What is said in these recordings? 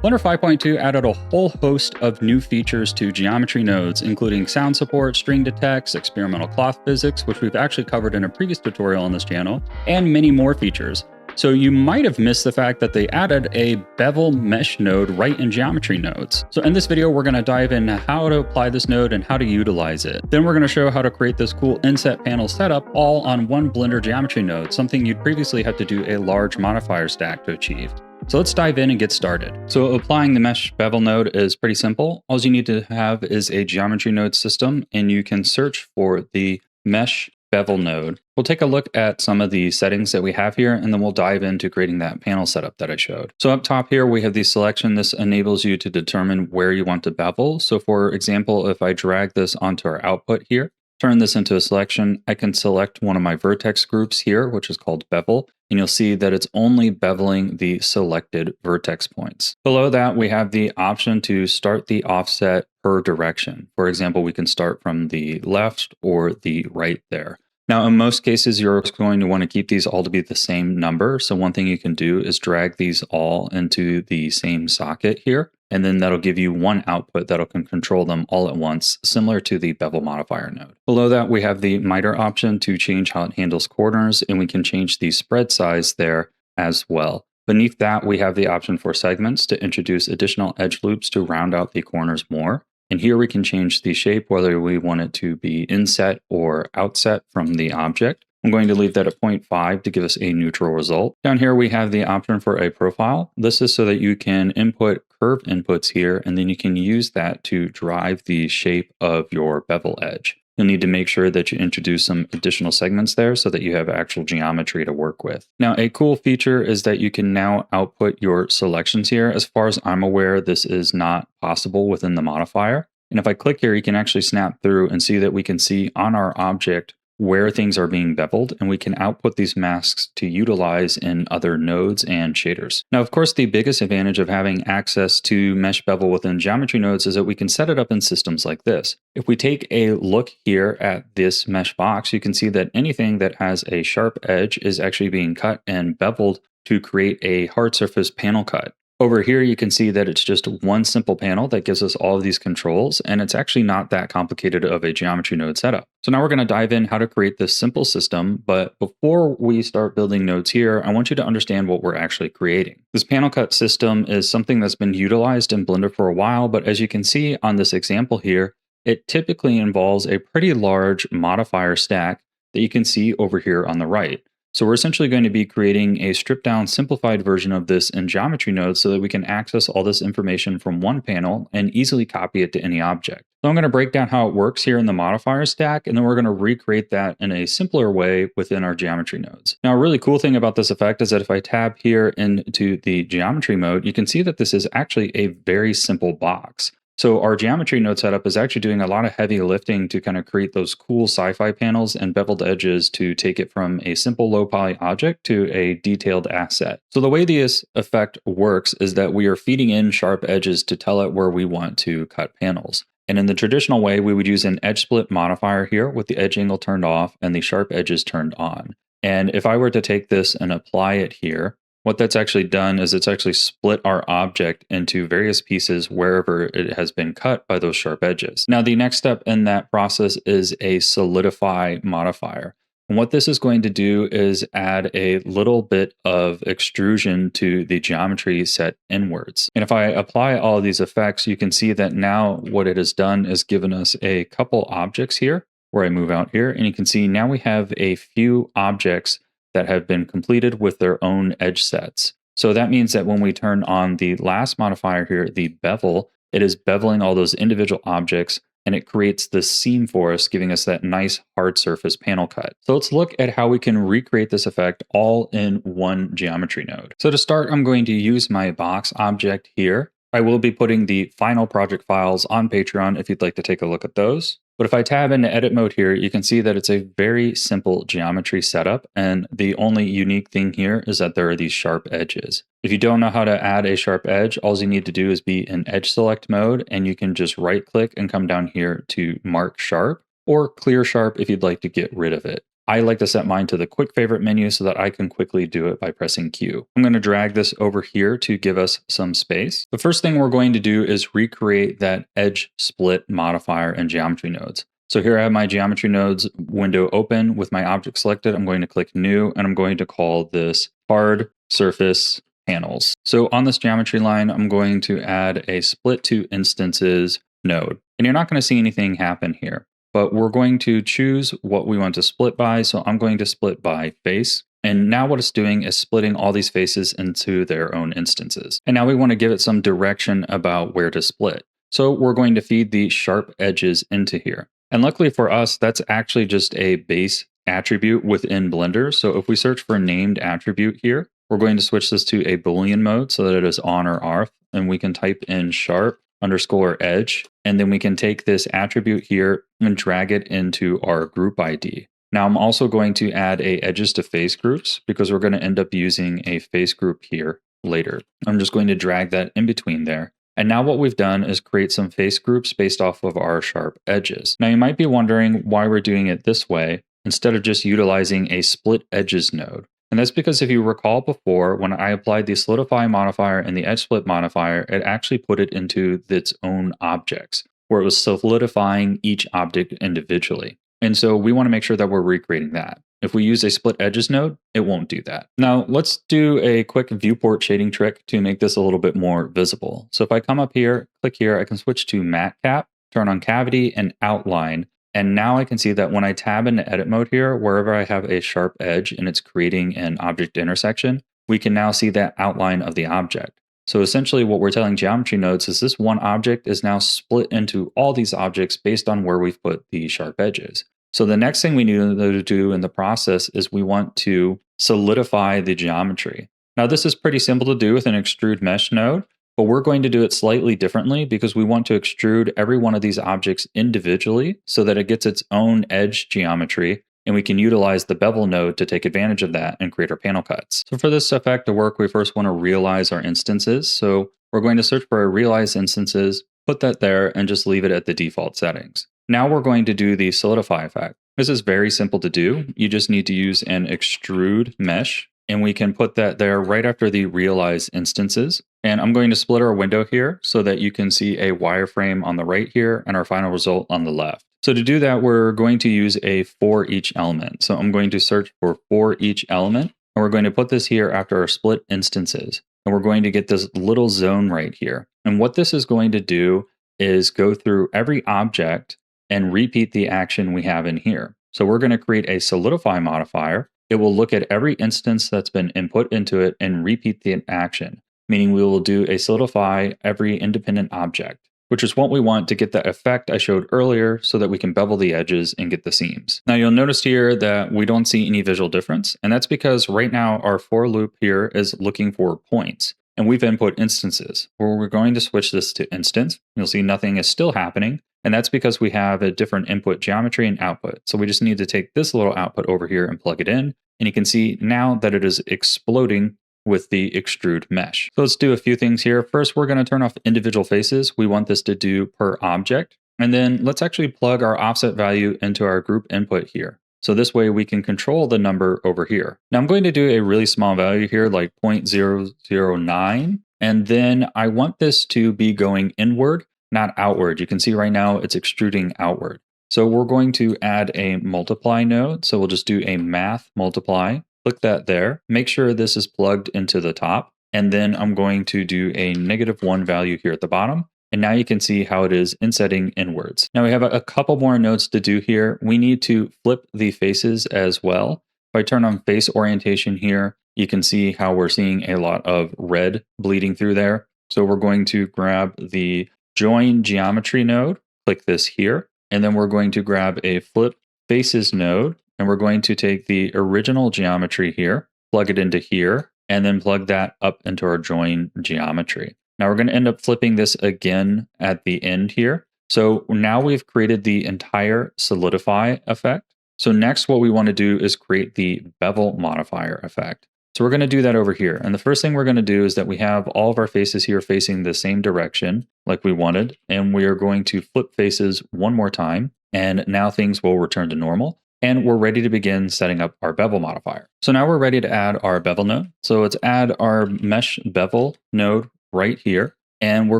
Blender 5.2 added a whole host of new features to geometry nodes, including sound support, string detects, experimental cloth physics, which we've actually covered in a previous tutorial on this channel, and many more features. So you might have missed the fact that they added a bevel mesh node right in geometry nodes. So in this video, we're going to dive into how to apply this node and how to utilize it. Then we're going to show how to create this cool inset panel setup all on one Blender geometry node, something you'd previously have to do a large modifier stack to achieve. So let's dive in and get started. So applying the Mesh Bevel node is pretty simple. All you need to have is a geometry node system, and you can search for the Mesh Bevel node. We'll take a look at some of the settings that we have here, and then we'll dive into creating that panel setup that I showed. So up top here, we have the selection. This enables you to determine where you want to bevel. So for example, if I drag this onto our output here, turn this into a selection, I can select one of my vertex groups here, which is called bevel, and you'll see that it's only beveling the selected vertex points. Below that, we have the option to start the offset per direction. For example, we can start from the left or the right there. Now, in most cases, you're going to want to keep these all to be the same number. So one thing you can do is drag these all into the same socket here, and then that'll give you one output that can control them all at once, similar to the bevel modifier node. Below that, we have the miter option to change how it handles corners, and we can change the spread size there as well. Beneath that, we have the option for segments to introduce additional edge loops to round out the corners more. And here we can change the shape, whether we want it to be inset or outset from the object. I'm going to leave that at 0.5 to give us a neutral result. Down here, we have the option for a profile. This is so that you can input curved inputs here, and then you can use that to drive the shape of your bevel edge. You'll need to make sure that you introduce some additional segments there so that you have actual geometry to work with. Now, a cool feature is that you can now output your selections here. As far as I'm aware, this is not possible within the modifier. And if I click here, you can actually snap through and see that we can see on our object where things are being beveled, and we can output these masks to utilize in other nodes and shaders. Now, of course, the biggest advantage of having access to Mesh Bevel within geometry nodes is that we can set it up in systems like this. If we take a look here at this mesh box, you can see that anything that has a sharp edge is actually being cut and beveled to create a hard surface panel cut. Over here, you can see that it's just one simple panel that gives us all of these controls, and it's actually not that complicated of a geometry node setup. So now we're going to dive in how to create this simple system, but before we start building nodes here, I want you to understand what we're actually creating. This panel cut system is something that's been utilized in Blender for a while, but as you can see on this example here, it typically involves a pretty large modifier stack that you can see over here on the right. So we're essentially going to be creating a stripped down simplified version of this in geometry nodes so that we can access all this information from one panel and easily copy it to any object. So I'm going to break down how it works here in the modifier stack, and then we're going to recreate that in a simpler way within our geometry nodes. Now, a really cool thing about this effect is that if I tab here into the geometry mode, you can see that this is actually a very simple box. So our geometry node setup is actually doing a lot of heavy lifting to kind of create those cool sci-fi panels and beveled edges to take it from a simple low poly object to a detailed asset. So the way this effect works is that we are feeding in sharp edges to tell it where we want to cut panels. And in the traditional way, we would use an edge split modifier here with the edge angle turned off and the sharp edges turned on. And if I were to take this and apply it here, what that's actually done is it's actually split our object into various pieces wherever it has been cut by those sharp edges. Now, the next step in that process is a solidify modifier. And what this is going to do is add a little bit of extrusion to the geometry set inwards. And if I apply all of these effects, you can see that now what it has done is given us a couple objects here where I move out here. And you can see now we have a few objects that have been completed with their own edge sets. So that means that when we turn on the last modifier here, the bevel, it is beveling all those individual objects, and it creates this seam for us, giving us that nice hard surface panel cut. So let's look at how we can recreate this effect all in one geometry node. So to start, I'm going to use my box object here. I will be putting the final project files on Patreon if you'd like to take a look at those. But if I tab into edit mode here, you can see that it's a very simple geometry setup. And the only unique thing here is that there are these sharp edges. If you don't know how to add a sharp edge, all you need to do is be in edge select mode, and you can just right click and come down here to mark sharp or clear sharp if you'd like to get rid of it. I like to set mine to the quick favorite menu so that I can quickly do it by pressing Q. I'm going to drag this over here to give us some space. The first thing we're going to do is recreate that edge split modifier in geometry nodes. So here I have my geometry nodes window open with my object selected. I'm going to click new and I'm going to call this hard surface panels. So on this geometry line, I'm going to add a split to instances node. And you're not going to see anything happen here, but we're going to choose what we want to split by. So I'm going to split by face. And now what it's doing is splitting all these faces into their own instances. And now we want to give it some direction about where to split. So we're going to feed the sharp edges into here. And luckily for us, that's actually just a base attribute within Blender. So if we search for named attribute here, we're going to switch this to a Boolean mode so that it is on or off. And we can type in sharp underscore edge. And then we can take this attribute here and drag it into our group ID. Now I'm also going to add a edges to face groups because we're going to end up using a face group here later. I'm just going to drag that in between there. And now what we've done is create some face groups based off of our sharp edges. Now you might be wondering why we're doing it this way instead of just utilizing a split edges node. And that's because if you recall before, when I applied the solidify modifier and the edge split modifier, it actually put it into its own objects, where it was solidifying each object individually. And so we want to make sure that we're recreating that. If we use a split edges node, it won't do that. Now let's do a quick viewport shading trick to make this a little bit more visible. So if I come up here, click here, I can switch to matte cap, turn on cavity and outline. And now I can see that when I tab into edit mode here, wherever I have a sharp edge and it's creating an object intersection, we can now see that outline of the object. So essentially what we're telling geometry nodes is this one object is now split into all these objects based on where we've put the sharp edges. So the next thing we need to do in the process is we want to solidify the geometry. Now this is pretty simple to do with an extrude mesh node, but we're going to do it slightly differently because we want to extrude every one of these objects individually so that it gets its own edge geometry, and we can utilize the bevel node to take advantage of that and create our panel cuts. So for this effect to work, we first want to realize our instances. So we're going to search for our realize instances, put that there, and just leave it at the default settings. Now we're going to do the solidify effect. This is very simple to do. You just need to use an extrude mesh, and we can put that there right after the realize instances. And I'm going to split our window here so that you can see a wireframe on the right here and our final result on the left. So to do that, we're going to use a for each element. So I'm going to search for each element, and we're going to put this here after our split instances. And we're going to get this little zone right here. And what this is going to do is go through every object and repeat the action we have in here. So we're going to create a solidify modifier. It will look at every instance that's been input into it and repeat the action, meaning we will do a solidify every independent object, which is what we want to get that effect I showed earlier so that we can bevel the edges and get the seams. Now you'll notice here that we don't see any visual difference, and that's because right now our for loop here is looking for points, and we've input instances. Where we're going to switch this to instance, you'll see nothing is still happening, and that's because we have a different input geometry and output. So we just need to take this little output over here and plug it in, and you can see now that it is exploding with the extrude mesh. So let's do a few things here. First, we're going to turn off individual faces. We want this to do per object. And then let's actually plug our offset value into our group input here. So this way we can control the number over here. Now I'm going to do a really small value here, like 0.009. And then I want this to be going inward, not outward. You can see right now it's extruding outward. So we're going to add a multiply node. So we'll just do a math multiply. Click that there. Make sure this is plugged into the top. And then I'm going to do a -1 value here at the bottom. And now you can see how it is insetting inwards. Now we have a couple more nodes to do here. We need to flip the faces as well. If I turn on face orientation here, you can see how we're seeing a lot of red bleeding through there. So we're going to grab the join geometry node, click this here, and then we're going to grab a flip faces node. And we're going to take the original geometry here, plug it into here, and then plug that up into our join geometry. Now we're going to end up flipping this again at the end here. So now we've created the entire solidify effect. So next what we want to do is create the bevel modifier effect. So we're going to do that over here. And the first thing we're going to do is that we have all of our faces here facing the same direction like we wanted. And we are going to flip faces one more time. And now things will return to normal. And we're ready to begin setting up our bevel modifier. So now we're ready to add our bevel node. So let's add our Mesh Bevel node right here. And we're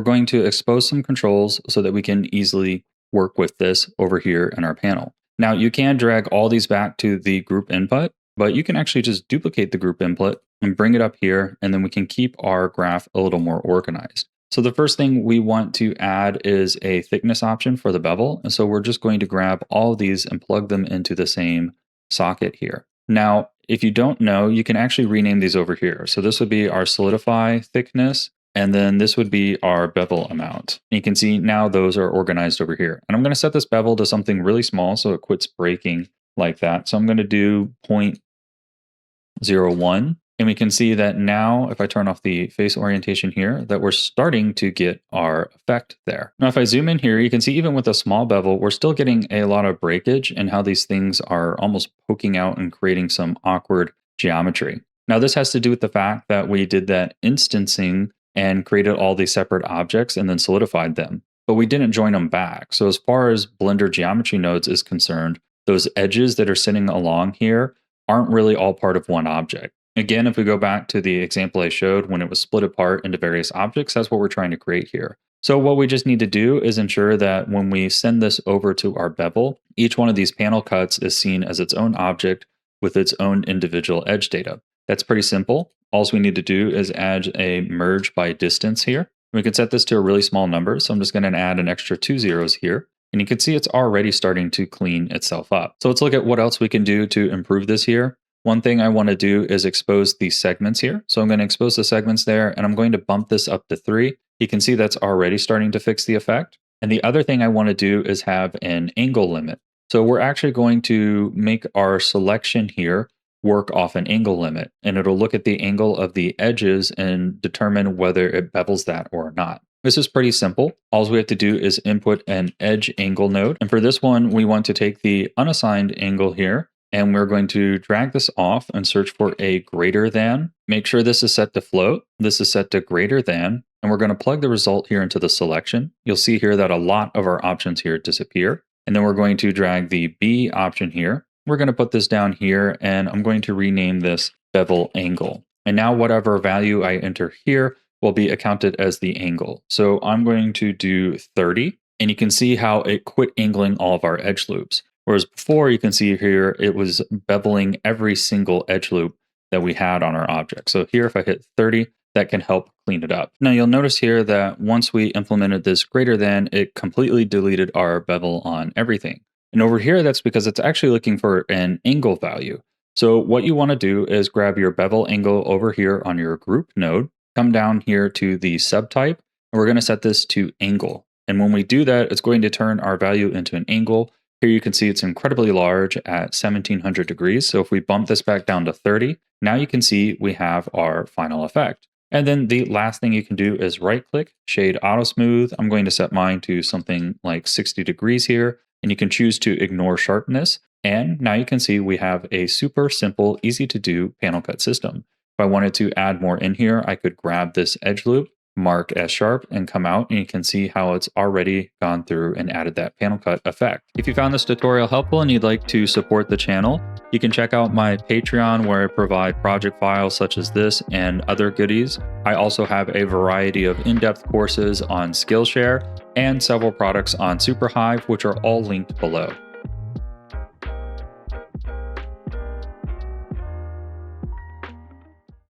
going to expose some controls so that we can easily work with this over here in our panel. Now you can drag all these back to the group input, but you can actually just duplicate the group input and bring it up here, and then we can keep our graph a little more organized. So the first thing we want to add is a thickness option for the bevel. And so we're just going to grab all of these and plug them into the same socket here. Now, if you don't know, you can actually rename these over here. So this would be our solidify thickness, and then this would be our bevel amount. And you can see now those are organized over here. And I'm going to set this bevel to something really small so it quits breaking like that. So I'm going to do 0.01. And we can see that now, if I turn off the face orientation here, that we're starting to get our effect there. Now, if I zoom in here, you can see even with a small bevel, we're still getting a lot of breakage and how these things are almost poking out and creating some awkward geometry. Now, this has to do with the fact that we did that instancing and created all these separate objects and then solidified them, but we didn't join them back. So as far as Blender geometry nodes is concerned, those edges that are sitting along here aren't really all part of one object. Again, if we go back to the example I showed when it was split apart into various objects, that's what we're trying to create here. So what we just need to do is ensure that when we send this over to our bevel, each one of these panel cuts is seen as its own object with its own individual edge data. That's pretty simple. All we need to do is add a merge by distance here. We can set this to a really small number. So I'm just going to add an extra 2 zeros here. And you can see it's already starting to clean itself up. So let's look at what else we can do to improve this here. One thing I want to do is expose these segments here. So I'm going to expose the segments there, and I'm going to bump this up to 3. You can see that's already starting to fix the effect. And the other thing I want to do is have an angle limit. So we're actually going to make our selection here work off an angle limit, and it'll look at the angle of the edges and determine whether it bevels that or not. This is pretty simple. All we have to do is input an edge angle node. And for this one, we want to take the unassigned angle here, and we're going to drag this off and search for a greater than. Make sure this is set to float. This is set to greater than. And we're going to plug the result here into the selection. You'll see here that a lot of our options here disappear. And then we're going to drag the B option here. We're going to put this down here, and I'm going to rename this bevel angle. And now whatever value I enter here will be accounted as the angle. So I'm going to do 30, and you can see how it quit angling all of our edge loops. Whereas before, you can see here, it was beveling every single edge loop that we had on our object. So here, if I hit 30, that can help clean it up. Now you'll notice here that once we implemented this greater than, it completely deleted our bevel on everything. And over here, that's because it's actually looking for an angle value. So what you want to do is grab your bevel angle over here on your group node, come down here to the subtype, and we're going to set this to angle. And when we do that, it's going to turn our value into an angle. Here you can see it's incredibly large at 1700 degrees. So if we bump this back down to 30, now you can see we have our final effect. And then the last thing you can do is right click, shade auto smooth. I'm going to set mine to something like 60 degrees here, and you can choose to ignore sharpness. And now you can see we have a super simple, easy to do panel cut system. If I wanted to add more in here, I could grab this edge loop, mark as sharp, and come out, and you can see how it's already gone through and added that panel cut effect. If you found this tutorial helpful and you'd like to support the channel, you can check out my Patreon, where I provide project files such as this and other goodies. I also have a variety of in-depth courses on Skillshare and several products on Superhive, which are all linked below.